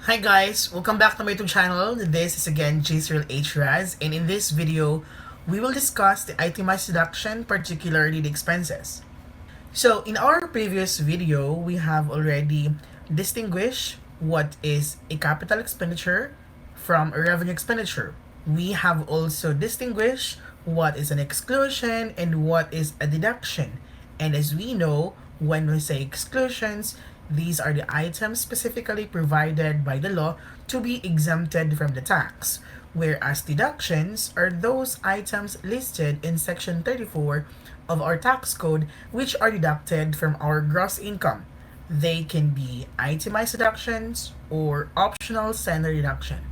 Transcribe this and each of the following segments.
Hi guys, welcome back to my YouTube channel. This is again Jisrael H. Raz, and in this video, we will discuss the itemized deduction, particularly the expenses. So in our previous video, we have already distinguished what is a capital expenditure from a revenue expenditure. We have also distinguished what is an exclusion and what is a deduction. And as we know, when we say exclusions, these are the items specifically provided by the law to be exempted from the tax, whereas deductions are those items listed in Section 34 of our tax code which are deducted from our gross income. They can be itemized deductions or optional standard deduction.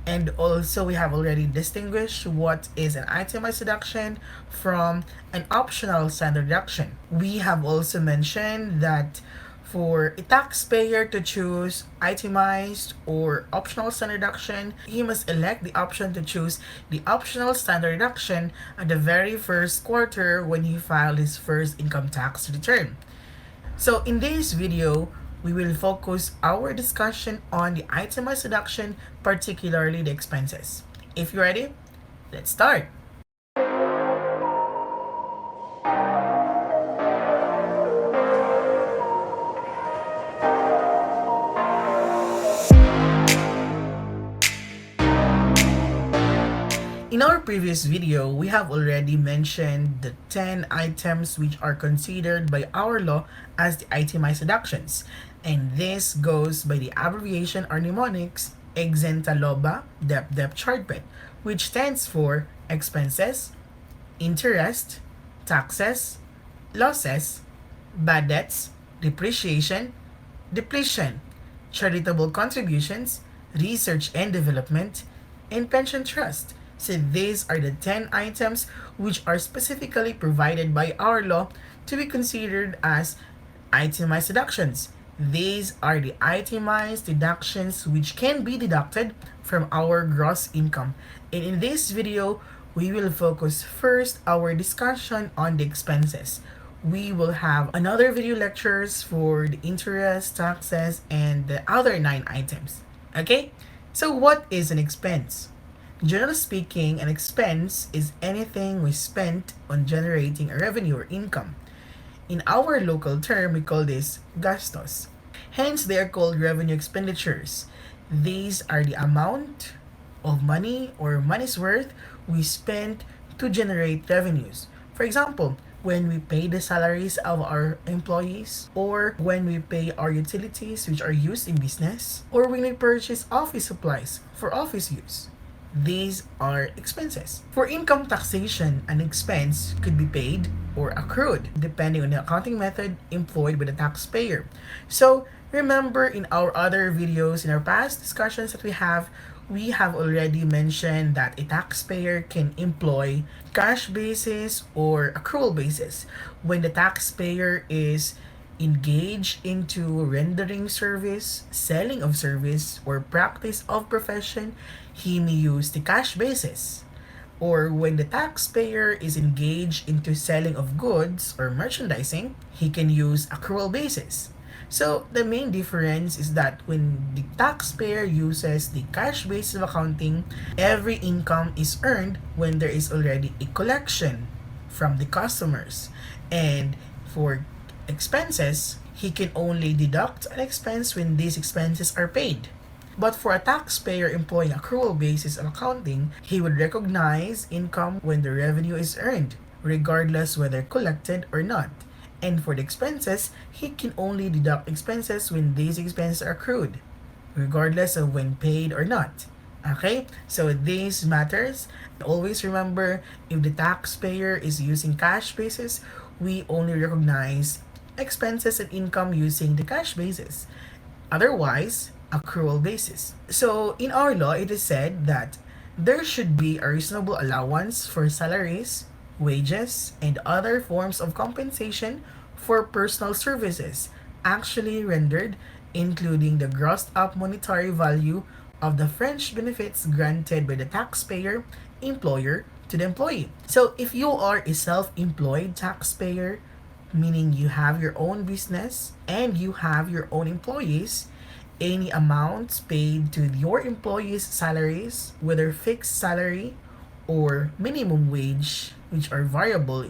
And also, we have already distinguished what is an itemized deduction from an optional standard deduction. We have also mentioned that for a taxpayer to choose itemized or optional standard deduction, he must elect the option to choose the optional standard deduction at the very first quarter when he filed his first income tax return. So in this video, we will focus our discussion on the itemized deduction, particularly the expenses. If you're ready, let's start. In our previous video, we have already mentioned the 10 items which are considered by our law as the itemized deductions. And this goes by the abbreviation or mnemonics EXENTALOBA DEP CHARTPET, which stands for expenses, interest, taxes, losses, bad debts, depreciation, depletion, charitable contributions, research and development, and pension trust. So these are the 10 items which are specifically provided by our law to be considered as itemized deductions. These are the itemized deductions which can be deducted from our gross income. And in this video, we will focus first our discussion on the expenses. We will have another video lectures for the interest, taxes, and the other 9 items. Okay? So what is an expense? Generally speaking, an expense is anything we spent on generating a revenue or income. In our local term, we call this gastos. Hence, they are called revenue expenditures. These are the amount of money or money's worth we spent to generate revenues. For example, when we pay the salaries of our employees, or when we pay our utilities which are used in business, or when we purchase office supplies for office use. These are expenses. For income taxation, an expense could be paid or accrued depending on the accounting method employed by the taxpayer. So remember, in our other videos, in our past discussions that we have already mentioned that a taxpayer can employ cash basis or accrual basis when the taxpayer is engaged into rendering service, selling of service, or practice of profession. He may use the cash basis. Or when the taxpayer is engaged into selling of goods or merchandising, he can use accrual basis. So the main difference is that when the taxpayer uses the cash basis of accounting, every income is earned when there is already a collection from the customers. And for expenses, he can only deduct an expense when these expenses are paid. But for a taxpayer employing accrual basis of accounting, he would recognize income when the revenue is earned, regardless whether collected or not. And for the expenses, he can only deduct expenses when these expenses are accrued, regardless of when paid or not. Okay? So this matters. Always remember, if the taxpayer is using cash basis, we only recognize expenses and income using the cash basis. Otherwise, accrual basis. So in our law, it is said that there should be a reasonable allowance for salaries, wages, and other forms of compensation for personal services actually rendered, including the grossed up monetary value of the fringe benefits granted by the taxpayer employer to the employee. So if you are a self-employed taxpayer, meaning you have your own business and you have your own employees, any amounts paid to your employees' salaries, whether fixed salary or minimum wage, which are variable,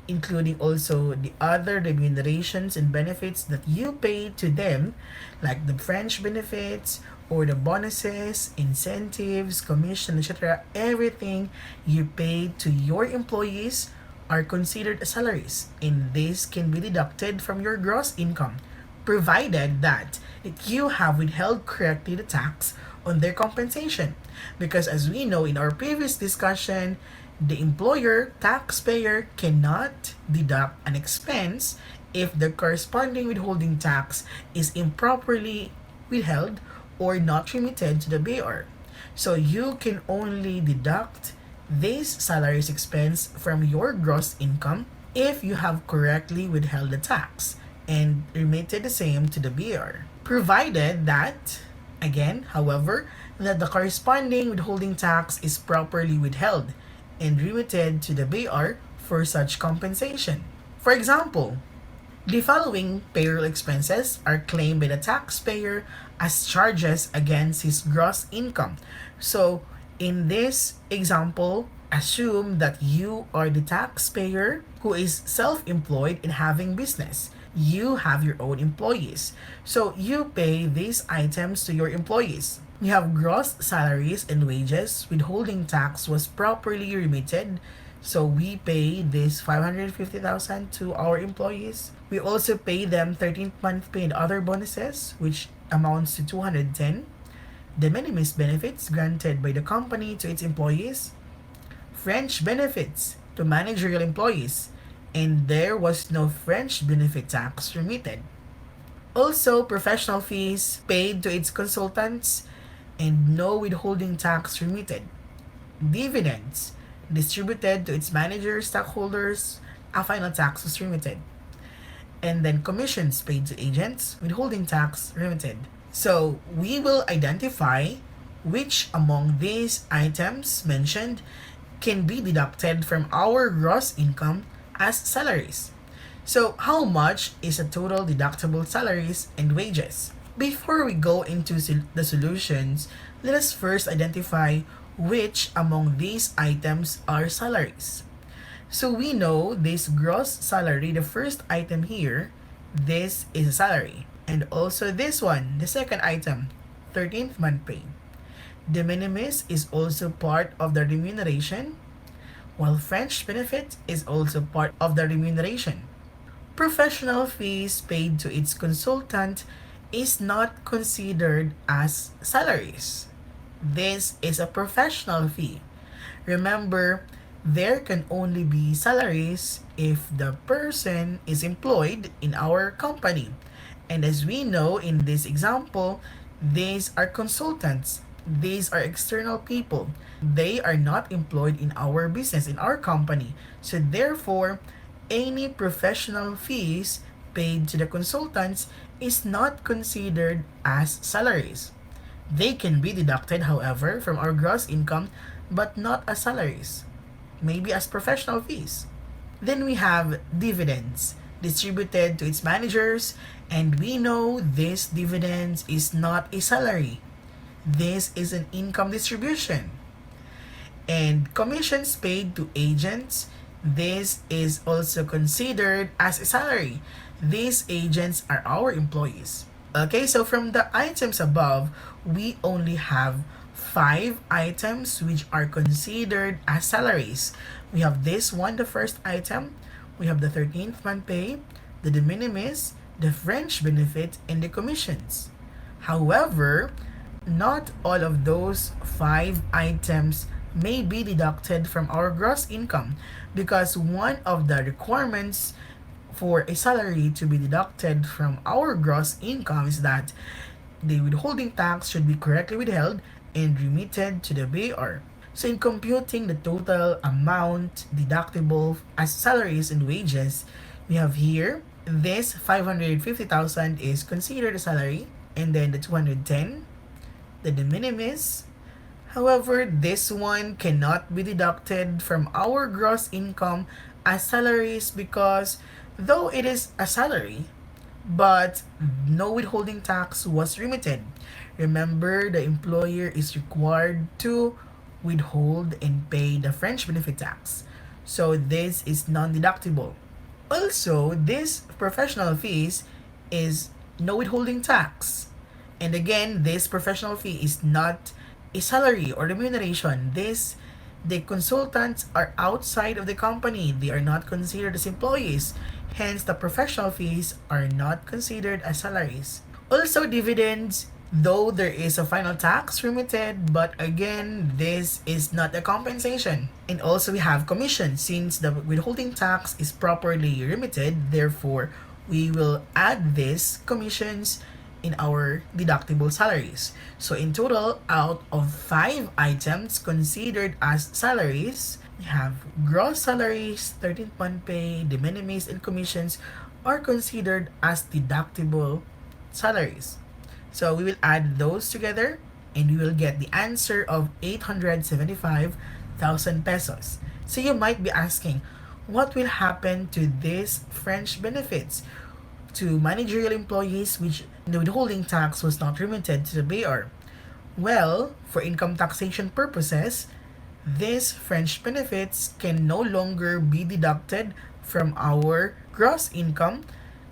including also the other remunerations and benefits that you pay to them, like the fringe benefits or the bonuses, incentives, commission, etc. Everything you pay to your employees are considered as salaries, and this can be deducted from your gross income, provided that you have withheld correctly the tax on their compensation. Because as we know in our previous discussion, the employer taxpayer cannot deduct an expense if the corresponding withholding tax is improperly withheld or not remitted to the BR. So you can only deduct this salaries expense from your gross income if you have correctly withheld the tax and remitted the same to the BR. Provided that, again, however, that the corresponding withholding tax is properly withheld and remitted to the BR for such compensation. For example, the following payroll expenses are claimed by the taxpayer as charges against his gross income. So, in this example, assume that you are the taxpayer who is self-employed and having business. You have your own employees. So, you pay these items to your employees. You have gross salaries and wages. Withholding tax was properly remitted. So we pay this 550,000 to our employees. We also pay them 13th month pay and other bonuses, which amounts to 210. The minimis benefits granted by the company to its employees. Fringe benefits to managerial employees. And there was no fringe benefit tax remitted. Also, professional fees paid to its consultants and no withholding tax remitted. Dividends distributed to its managers, stockholders, a final tax was remitted. And then commissions paid to agents, withholding tax remitted. So we will identify which among these items mentioned can be deducted from our gross income as salaries. So how much is a total deductible salaries and wages? Before we go into the solutions, let us first identify which among these items are salaries. So we know this gross salary, the first item here, this is a salary. And also this one, the second item, 13th month pay. De minimis is also part of the remuneration, while fringe benefit is also part of the remuneration. Professional fees paid to its consultant is not considered as salaries. This is a professional fee. Remember, there can only be salaries if the person is employed in our company. And as we know in this example, these are consultants. These are external people. They are not employed in our business, in our company. So therefore, any professional fees paid to the consultants is not considered as salaries. They can be deducted, however, from our gross income, but not as salaries, maybe as professional fees. Then we have dividends distributed to its managers, and we know this dividends is not a salary. This is an income distribution. And commissions paid to agents, this is also considered as a salary. These agents are our employees. Okay, so from the items above, we only have 5 items which are considered as salaries. We have this one, the first item. We have the 13th month pay, the de minimis, the fringe benefit, and the commissions. However, not all of those 5 items may be deducted from our gross income because one of the requirements for a salary to be deducted from our gross income is that the withholding tax should be correctly withheld and remitted to the BR. So in computing the total amount deductible as salaries and wages, we have here this 550,000 is considered a salary, and then the 210, the de minimis. However, this one cannot be deducted from our gross income as salaries because though it is a salary, but no withholding tax was remitted. Remember, the employer is required to withhold and pay the fringe benefit tax. So this is non-deductible. Also, this professional fees is no withholding tax. And again, this professional fee is not a salary or remuneration. The consultants are outside of the company. They are not considered as employees. Hence, the professional fees are not considered as salaries. Also, dividends, though there is a final tax remitted, but again, this is not a compensation. And also, we have commission. Since the withholding tax is properly remitted, therefore, we will add these commissions in our deductible salaries. So in total, out of 5 items considered as salaries, we have gross salaries, 13th month pay, de minimis, and commissions are considered as deductible salaries. So we will add those together and we will get the answer of 875,000 pesos. So you might be asking, what will happen to these French benefits to managerial employees which the withholding tax was not remitted to the payer? Well, for income taxation purposes, these French benefits can no longer be deducted from our gross income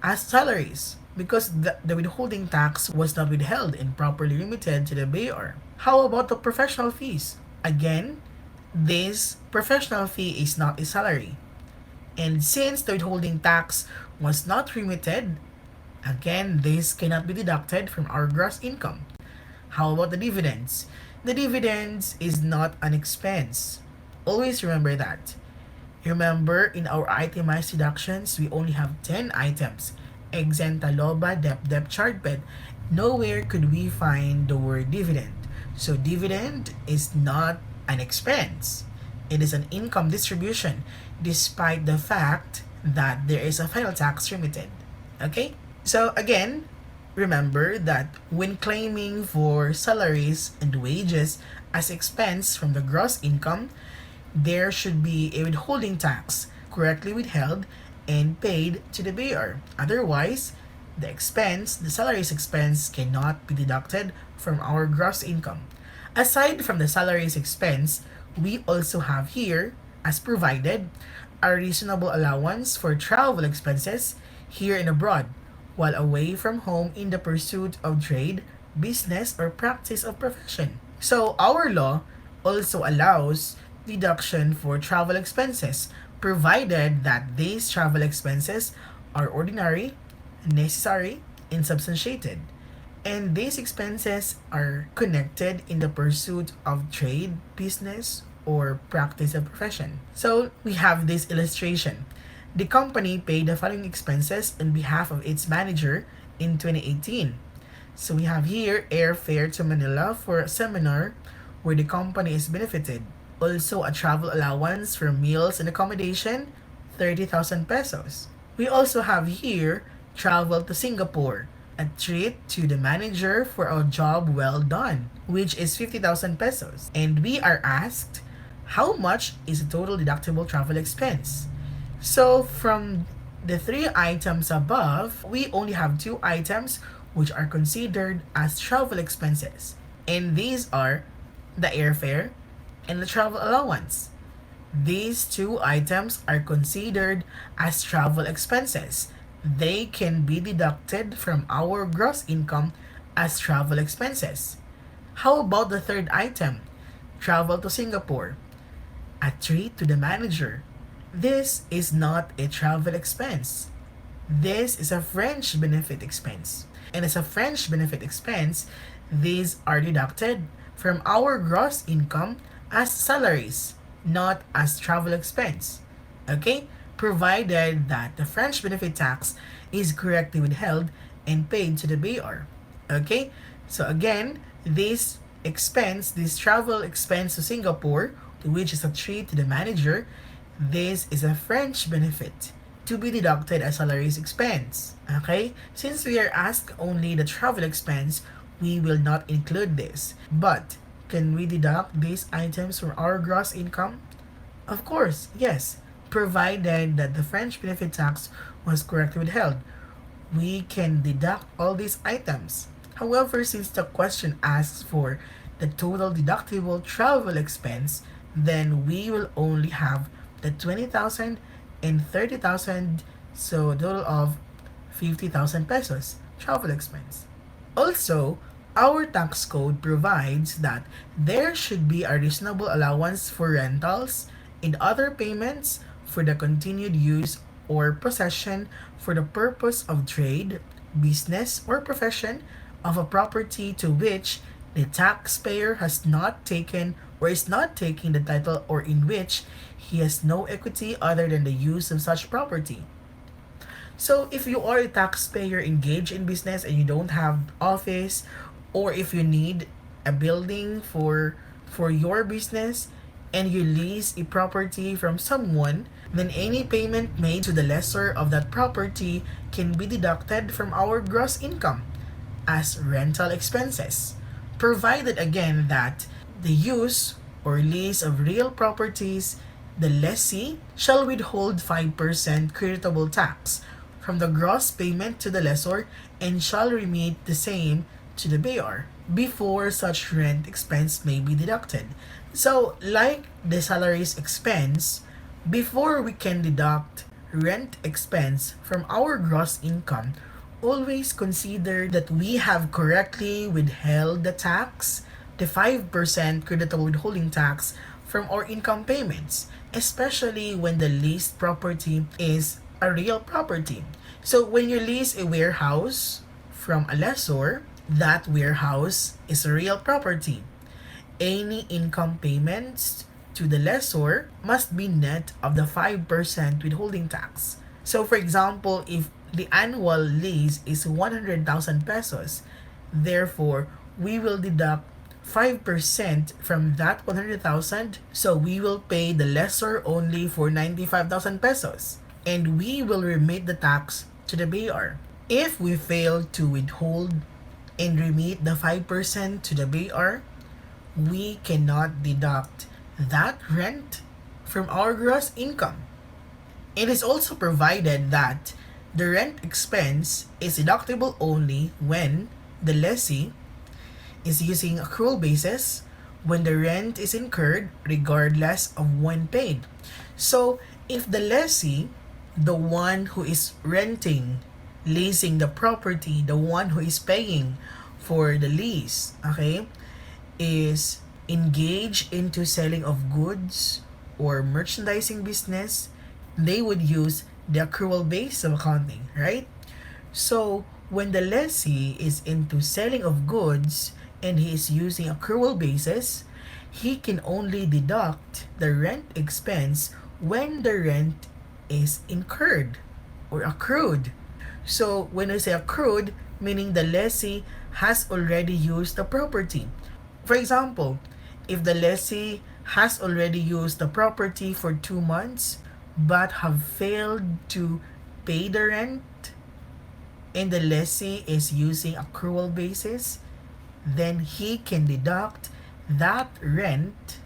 as salaries because the withholding tax was not withheld and properly remitted to the payer. How about the professional fees? Again, this professional fee is not a salary. And since the withholding tax was not remitted, again, this cannot be deducted from our gross income. How about the dividends? The dividends is not an expense. Always remember that. Remember, in our itemized deductions, we only have 10 items. Exenta loba, dep chartped. Nowhere could we find the word dividend. So dividend is not an expense. It is an income distribution despite the fact that there is a final tax remitted. Okay? So again, remember that when claiming for salaries and wages as expense from the gross income, there should be a withholding tax correctly withheld and paid to the payer. Otherwise, the salaries expense cannot be deducted from our gross income. Aside from the salaries expense, we also have here, as provided, a reasonable allowance for travel expenses here and abroad, while away from home in the pursuit of trade, business, or practice of profession. So our law also allows deduction for travel expenses, provided that these travel expenses are ordinary, necessary, and substantiated. And these expenses are connected in the pursuit of trade, business, or practice of profession. So we have this illustration. The company paid the following expenses on behalf of its manager in 2018. So we have here airfare to Manila for a seminar where the company is benefited. Also a travel allowance for meals and accommodation, 30,000 pesos. We also have here travel to Singapore, a treat to the manager for a job well done, which is 50,000 pesos. And we are asked, how much is the total deductible travel expense? So from the 3 items above, we only have 2 items which are considered as travel expenses. And these are the airfare and the travel allowance. These 2 items are considered as travel expenses. They can be deducted from our gross income as travel expenses. How about the third item? Travel to Singapore. A treat to the manager. This is not a travel expense. This is a fringe benefit expense. And as a fringe benefit expense, these are deducted from our gross income as salaries, not as travel expense. Okay? Provided that the fringe benefit tax is correctly withheld and paid to the payer. Okay? So again, this travel expense to Singapore, which is a treat to the manager, this is a fringe benefit to be deducted as salaries expense. Okay? Since we are asked only the travel expense, we will not include this. But can we deduct these items from our gross income? Of course, yes, provided that the fringe benefit tax was correctly withheld. we can deduct all these items. However, since the question asks for the total deductible travel expense, then we will only have the 20,000 and 30,000, so a total of 50,000 pesos travel expense. Also, our tax code provides that there should be a reasonable allowance for rentals and other payments for the continued use or possession for the purpose of trade, business, or profession of a property to which the taxpayer has not taken or is not taking the title, or in which he has no equity other than the use of such property. So if you are a taxpayer engaged in business and you don't have office, or if you need a building for your business and you lease a property from someone, then any payment made to the lessor of that property can be deducted from our gross income as rental expenses, provided again that the use or lease of real properties, the lessee shall withhold 5% creditable tax from the gross payment to the lessor and shall remit the same to the payer before such rent expense may be deducted. So, like the salaries expense, before we can deduct rent expense from our gross income, always consider that we have correctly withheld the tax, the 5% creditable withholding tax from our income payments, especially when the leased property is a real property. So when you lease a warehouse from a lessor, that warehouse is a real property. Any income payments to the lessor must be net of the 5% withholding tax. So for example, if the annual lease is 100,000 pesos, therefore we will deduct 5% from that 100,000, so we will pay the lessor only for 95,000 pesos and we will remit the tax to the payer. If we fail to withhold and remit the 5% to the payer, we cannot deduct that rent from our gross income. It is also provided that the rent expense is deductible only when the lessee is using accrual basis, when the rent is incurred regardless of when paid. So if the lessee, the one who is renting, leasing the property, the one who is paying for the lease, okay, is engaged into selling of goods or merchandising business, they would use the accrual base of accounting, right? So when the lessee is into selling of goods and he is using accrual basis, he can only deduct the rent expense when the rent is incurred or accrued. So when I say accrued, meaning the lessee has already used the property. For example, if the lessee has already used the property for 2 months but have failed to pay the rent and the lessee is using accrual basis, then he can deduct that rent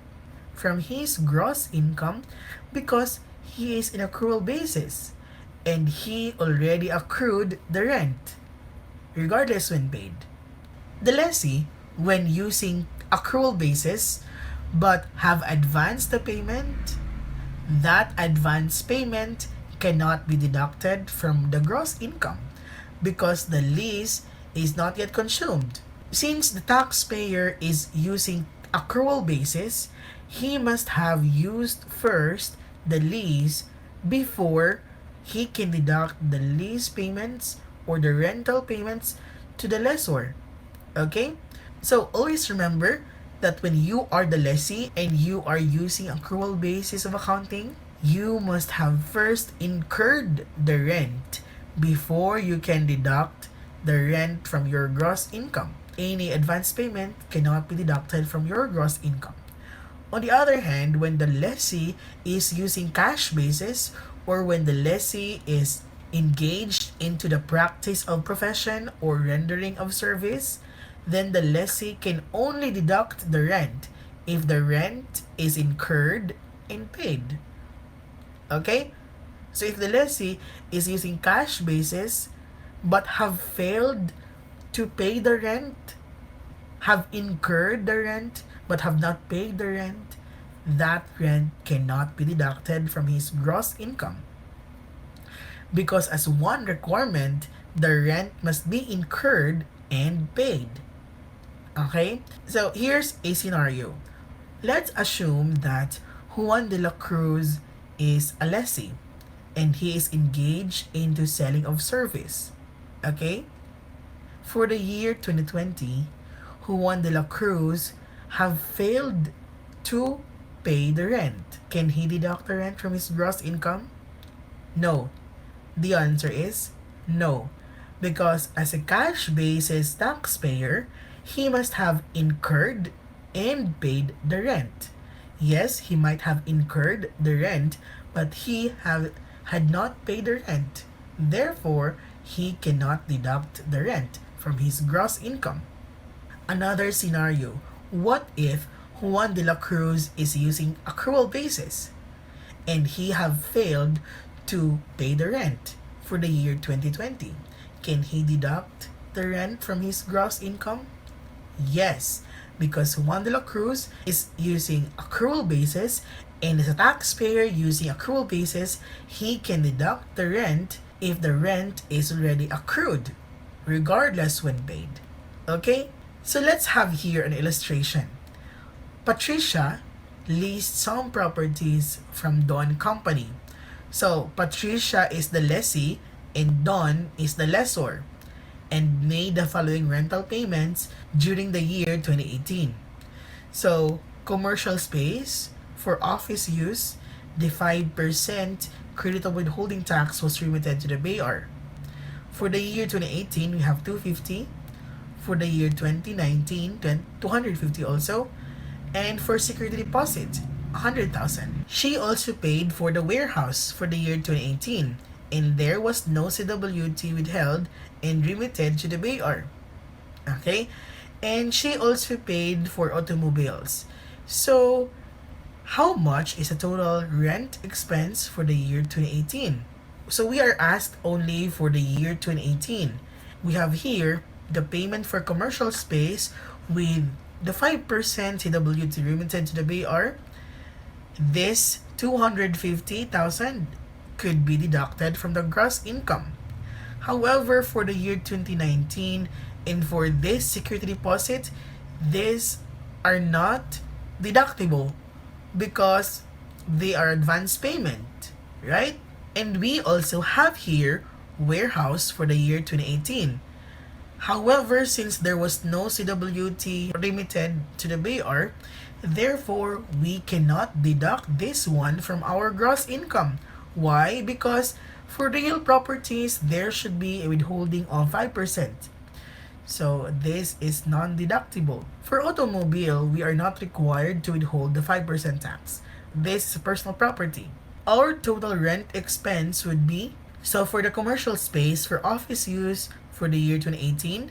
from his gross income because he is in accrual basis and he already accrued the rent regardless when paid. The lessee, when using accrual basis but have advanced the payment, that advance payment cannot be deducted from the gross income because the lease is not yet consumed. Since the taxpayer is using accrual basis, he must have used first the lease before he can deduct the lease payments or the rental payments to the lessor. Okay? So always remember that when you are the lessee and you are using accrual basis of accounting, you must have first incurred the rent before you can deduct the rent from your gross income. Any advance payment cannot be deducted from your gross income. On the other hand, when the lessee is using cash basis or when the lessee is engaged into the practice of profession or rendering of service, then the lessee can only deduct the rent if the rent is incurred and paid. Okay? So if the lessee is using cash basis, but have failed to pay the rent, have incurred the rent but have not paid the rent, that rent cannot be deducted from his gross income. Because as one requirement, the rent must be incurred and paid. Okay? So here's a scenario. Let's assume that Juan de la Cruz is a lessee and he is engaged into selling of service. Okay? For the year 2020, Juan de la Cruz have failed to pay the rent. Can he deduct the rent from his gross income? No. The answer is no. Because as a cash basis taxpayer, he must have incurred and paid the rent. Yes, he might have incurred the rent, but had not paid the rent. Therefore, he cannot deduct the rent from his gross income. Another scenario, what if Juan de la Cruz is using accrual basis and he have failed to pay the rent for the year 2020? Can he deduct the rent from his gross income? Yes, because Juan de la Cruz is using accrual basis, and as a taxpayer using accrual basis, he can deduct the rent if the rent is already accrued, regardless when paid. Okay? So let's have here an illustration. Patricia leased some properties from Don Company. So Patricia is the lessee and Don is the lessor, and made the following rental payments during the year 2018. So commercial space for office use, the 5% credit of withholding tax was remitted to the BAR. For the year 2018, we have 250. For the year 2019, 250 also. And for security deposit, 100,000. She also paid for the warehouse for the year 2018, and there was no CWT withheld and remitted to the BAR. Okay? And she also paid for automobiles. So, how much is the total rent expense for the year 2018? So we are asked only for the year 2018. We have here the payment for commercial space with the 5% CWT remitted to the BAR. This 250,000 could be deducted from the gross income. However, for the year 2019 and for this security deposit, these are not deductible because they are advance payment, right? And we also have here warehouse for the year 2018. However, since there was no CWT remitted to the BAR, therefore we cannot deduct this one from our gross income. Why? Because for real properties, there should be a withholding of 5%. So this is non-deductible. For automobile, we are not required to withhold the 5% tax. This is personal property. Our total rent expense would be, so for the commercial space for office use for the year 2018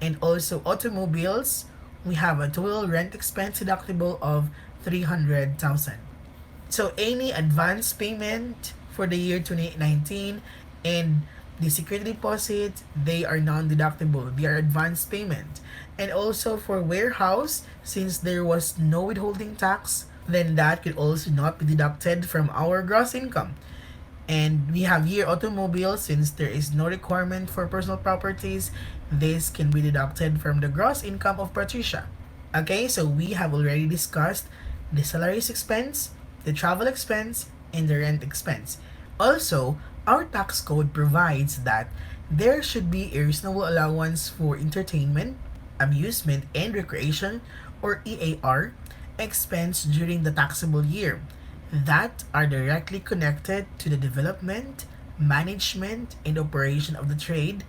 and also automobiles, we have a total rent expense deductible of 300,000. So any advance payment for the year 2019 and the security deposit, they are non-deductible. They are advance payment. And also for warehouse, since there was no withholding tax, then that could also not be deducted from our gross income. And we have here automobiles, since there is no requirement for personal properties, this can be deducted from the gross income of Patricia. Okay, so we have already discussed the salaries expense, the travel expense, and the rent expense. Also, our tax code provides that there should be a reasonable allowance for entertainment, amusement and recreation, or EAR, expense during the taxable year that are directly connected to the development, management, and operation of the trade,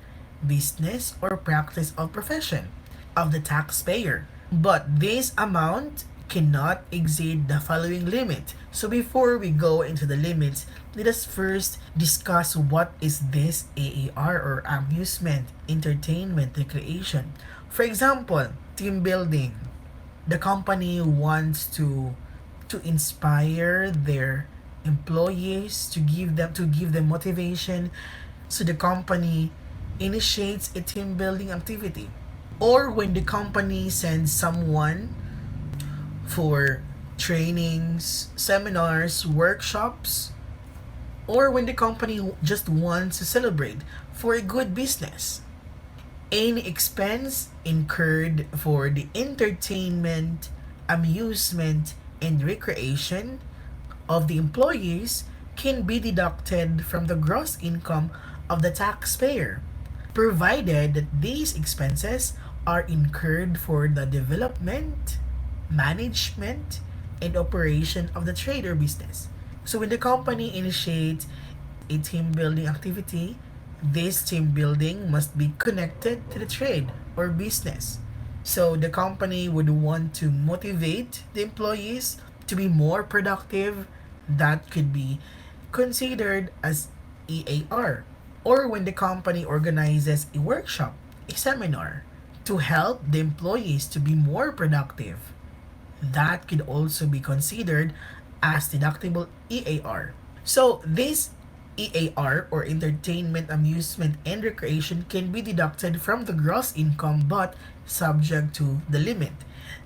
business, or practice of profession of the taxpayer. But this amount cannot exceed the following limit. So before we go into the limits, let us first discuss what is this AAR, or amusement, entertainment, recreation. For example, team building. The company wants to inspire their employees, to give them motivation. So the company initiates a team building activity, or when the company sends someone for trainings, seminars, workshops, or when the company just wants to celebrate for a good business. Any expense incurred for the entertainment, amusement, and recreation of the employees can be deducted from the gross income of the taxpayer, provided that these expenses are incurred for the development, management, and operation of the trade or business. So when the company initiates a team building activity, this team building must be connected to the trade or business. So the company would want to motivate the employees to be more productive. That could be considered as EAR. Or when the company organizes a workshop, a seminar, to help the employees to be more productive, that could also be considered as deductible EAR. So this EAR, or entertainment, amusement, and recreation, can be deducted from the gross income but subject to the limit.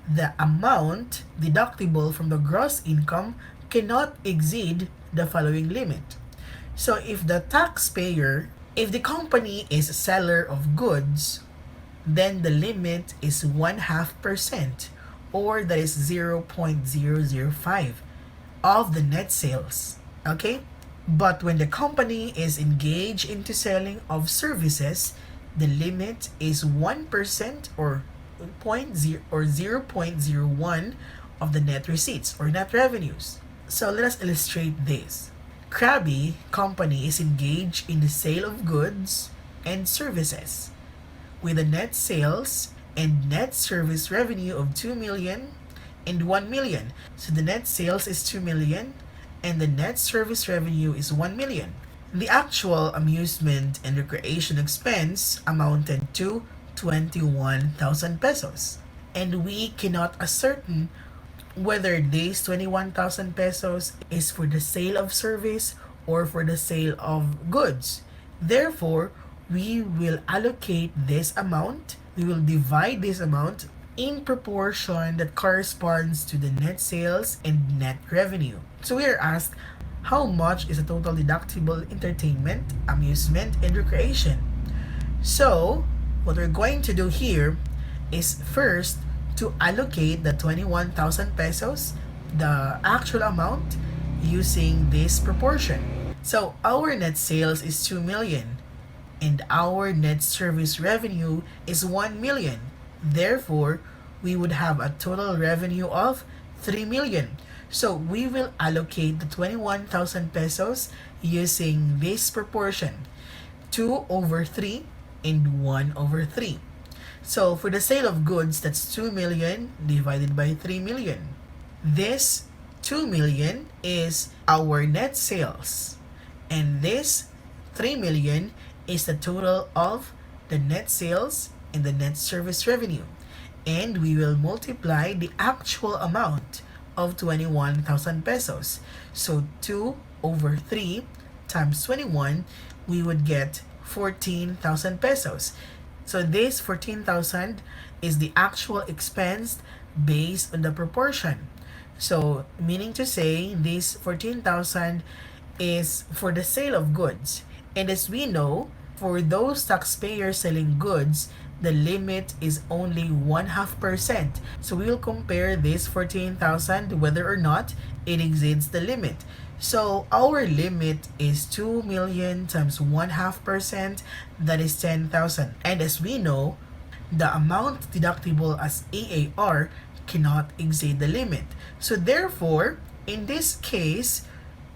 The amount deductible from the gross income cannot exceed the following limit. So if the taxpayer, if the company is a seller of goods, then the limit is 1/2%, or that is 0.005 of the net sales. Okay? But when the company is engaged into selling of services, the limit is 1%, or 0.01 of the net receipts or net revenues. So let us illustrate this. Krabby Company is engaged in the sale of goods and services with a net sales and net service revenue of 2 million and 1 million. So the net sales is 2 million and the net service revenue is 1 million. The actual amusement and recreation expense amounted to 21,000 pesos. And we cannot ascertain whether this 21,000 pesos is for the sale of service or for the sale of goods. Therefore, we will allocate this amount, we will divide this amount in proportion that corresponds to the net sales and net revenue. So we are asked, how much is the total deductible entertainment, amusement, and recreation? So, what we're going to do here is first to allocate the 21,000 pesos, the actual amount, using this proportion. So, our net sales is 2 million and our net service revenue is 1 million. Therefore, we would have a total revenue of 3 million. So, we will allocate the 21,000 pesos using this proportion, 2/3 and 1/3. So, for the sale of goods, that's 2 million divided by 3 million. This 2 million is our net sales. And this 3 million is the total of the net sales and the net service revenue. And we will multiply the actual amount of 21,000 pesos. So 2/3 times 21, we would get 14,000 pesos. So this 14,000 is the actual expense based on the proportion. So meaning to say, this 14,000 is for the sale of goods. And as we know, for those taxpayers selling goods, the limit is only 1/2%. So we will compare this 14,000 whether or not it exceeds the limit. So our limit is 2 million times 1/2%, that is 10,000. And as we know, the amount deductible as AAR cannot exceed the limit. So therefore, in this case,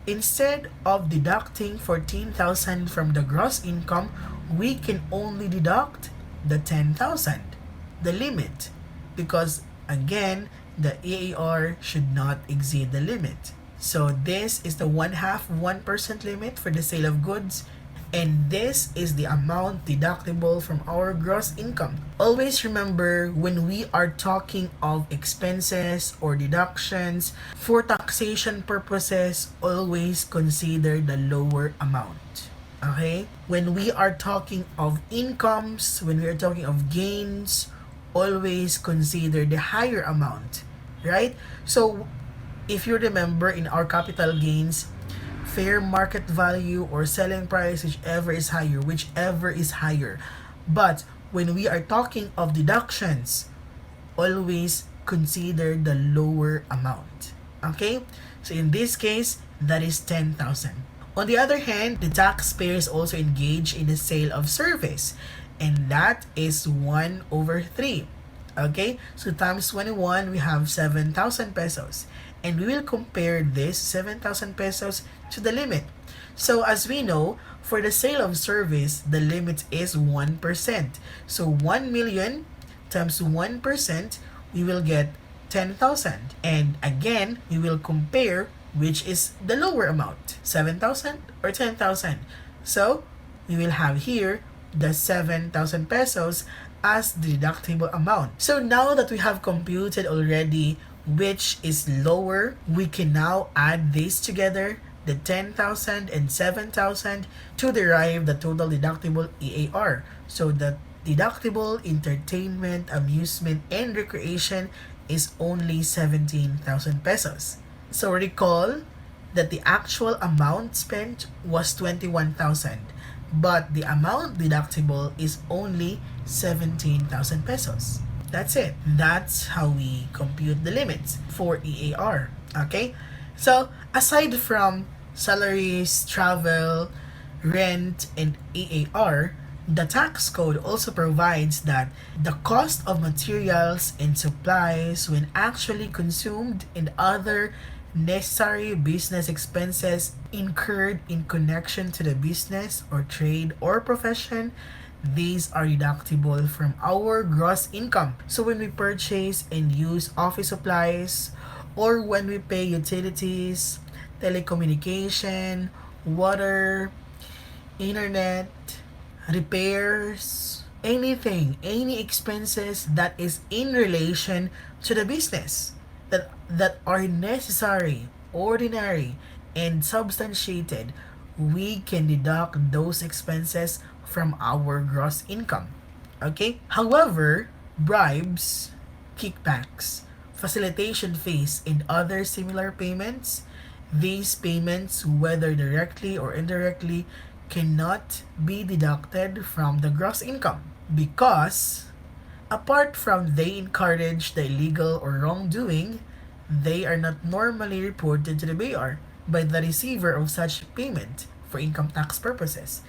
instead of deducting 14,000 from the gross income, we can only deduct the 10,000, the limit, because again, the AAR should not exceed the limit. So this is the 1/2 1% limit for the sale of goods, and this is the amount deductible from our gross income. Always remember, when we are talking of expenses or deductions for taxation purposes, always consider the lower amount. Okay? When we are talking of incomes, when we are talking of gains, always consider the higher amount, right? So, if you remember in our capital gains, fair market value or selling price, whichever is higher. But when we are talking of deductions, always consider the lower amount. Okay? So in this case, that is 10,000. On the other hand, the taxpayers also engage in the sale of service, and that is 1 over 3. Okay? So times 21, we have 7,000 pesos. And we will compare this 7,000 pesos to the limit. So as we know, for the sale of service, the limit is 1%. So 1 million times 1%, we will get 10,000. And again, we will compare which is the lower amount, 7,000 or 10,000. So we will have here the 7,000 pesos as the deductible amount. So now that we have computed already which is lower, we can now add these together, the 10,000 and 7,000, to derive the total deductible EAR. So the deductible entertainment, amusement, and recreation is only 17,000 pesos. So recall that the actual amount spent was 21,000, but the amount deductible is only 17,000 pesos. That's it. That's how we compute the limits for EAR. Okay? So, aside from salaries, travel, rent, and EAR, the tax code also provides that the cost of materials and supplies when actually consumed and other necessary business expenses incurred in connection to the business or trade or profession, these are deductible from our gross income. So when we purchase and use office supplies, or when we pay utilities, telecommunication, water, internet, repairs, anything, any expenses that is in relation to the business that are necessary, ordinary, and substantiated, we can deduct those expenses from our gross income. Okay? However, bribes, kickbacks, facilitation fees, and other similar payments, these payments, whether directly or indirectly, cannot be deducted from the gross income because apart from they encourage the illegal or wrongdoing, they are not normally reported to the BR by the receiver of such payment for income tax purposes.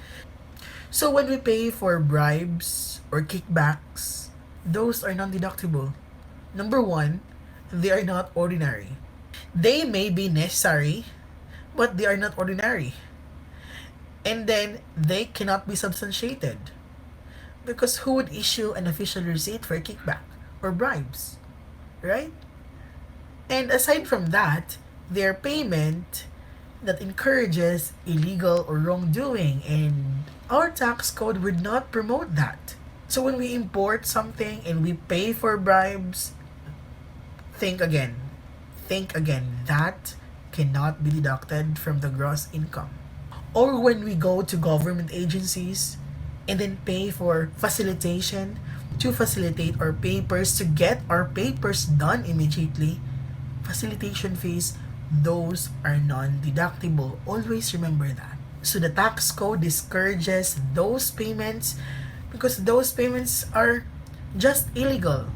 So when we pay for bribes or kickbacks, those are non-deductible. Number one, they are not ordinary. They may be necessary, but they are not ordinary. And then they cannot be substantiated. Because who would issue an official receipt for a kickback or bribes? Right? And aside from that, their payment that encourages illegal or wrongdoing, and our tax code would not promote that. So when we import something and we pay for bribes, think again. Think again. That cannot be deducted from the gross income. Or when we go to government agencies and then pay for facilitation to facilitate our papers, to get our papers done immediately, facilitation fees, those are non-deductible. Always remember that. So the tax code discourages those payments because those payments are just illegal.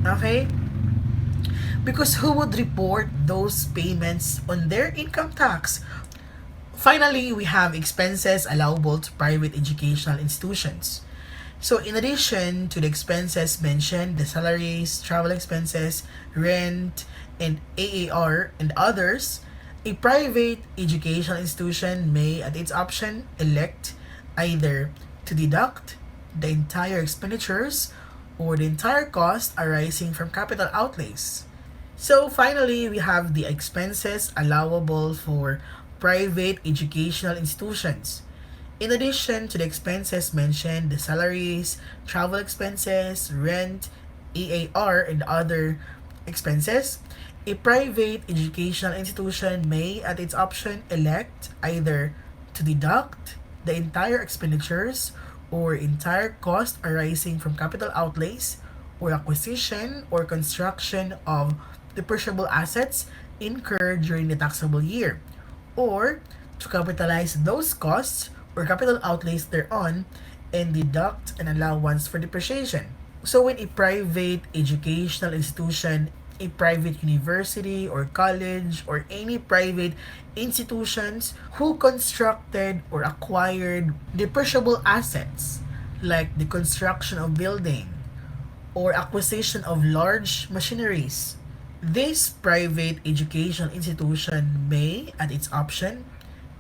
Okay? Because who would report those payments on their income tax? Finally, we have expenses allowable to private educational institutions. So in addition to the expenses mentioned, the salaries, travel expenses, rent, and AAR and others, a private educational institution may, at its option, elect either to deduct the entire expenditures or the entire cost arising from capital outlays. So finally, we have the expenses allowable for private educational institutions. In addition to the expenses mentioned, the salaries, travel expenses, rent, EAR, and other expenses, a private educational institution may, at its option, elect either to deduct the entire expenditures or entire cost arising from capital outlays or acquisition or construction of depreciable assets incurred during the taxable year, or to capitalize those costs or capital outlays thereon and deduct an allowance for depreciation. So when a private educational institution, a private university or college or any private institutions who constructed or acquired depreciable assets like the construction of building or acquisition of large machineries, this private educational institution may, at its option,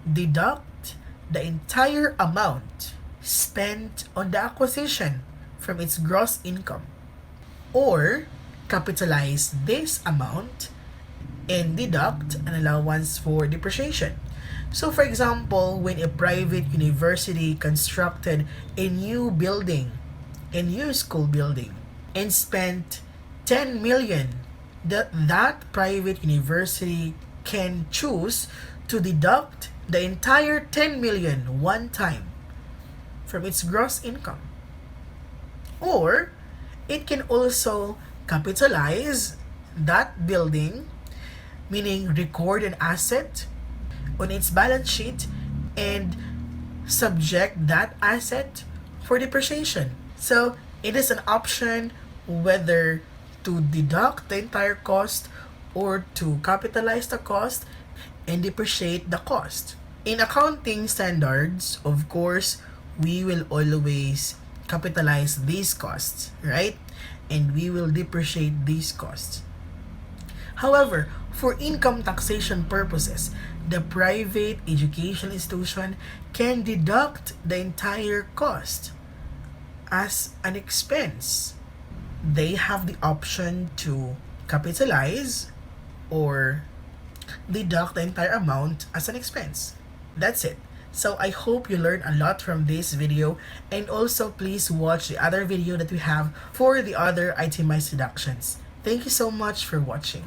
deduct the entire amount spent on the acquisition from its gross income, or capitalize this amount and deduct an allowance for depreciation. So, for example, when a private university constructed a new building, a new school building, and spent 10 million, that private university can choose to deduct the entire 10 million one time from its gross income. Or it can also capitalize that building, meaning record an asset on its balance sheet and subject that asset for depreciation. So it is an option whether to deduct the entire cost or to capitalize the cost and depreciate the cost. In accounting standards, of course, we will always capitalize these costs, right? And we will depreciate these costs. However, for income taxation purposes, the private education institution can deduct the entire cost as an expense. They have the option to capitalize or deduct the entire amount as an expense. That's it. So I hope you learned a lot from this video, and also please watch the other video that we have for the other itemized deductions. Thank you so much for watching.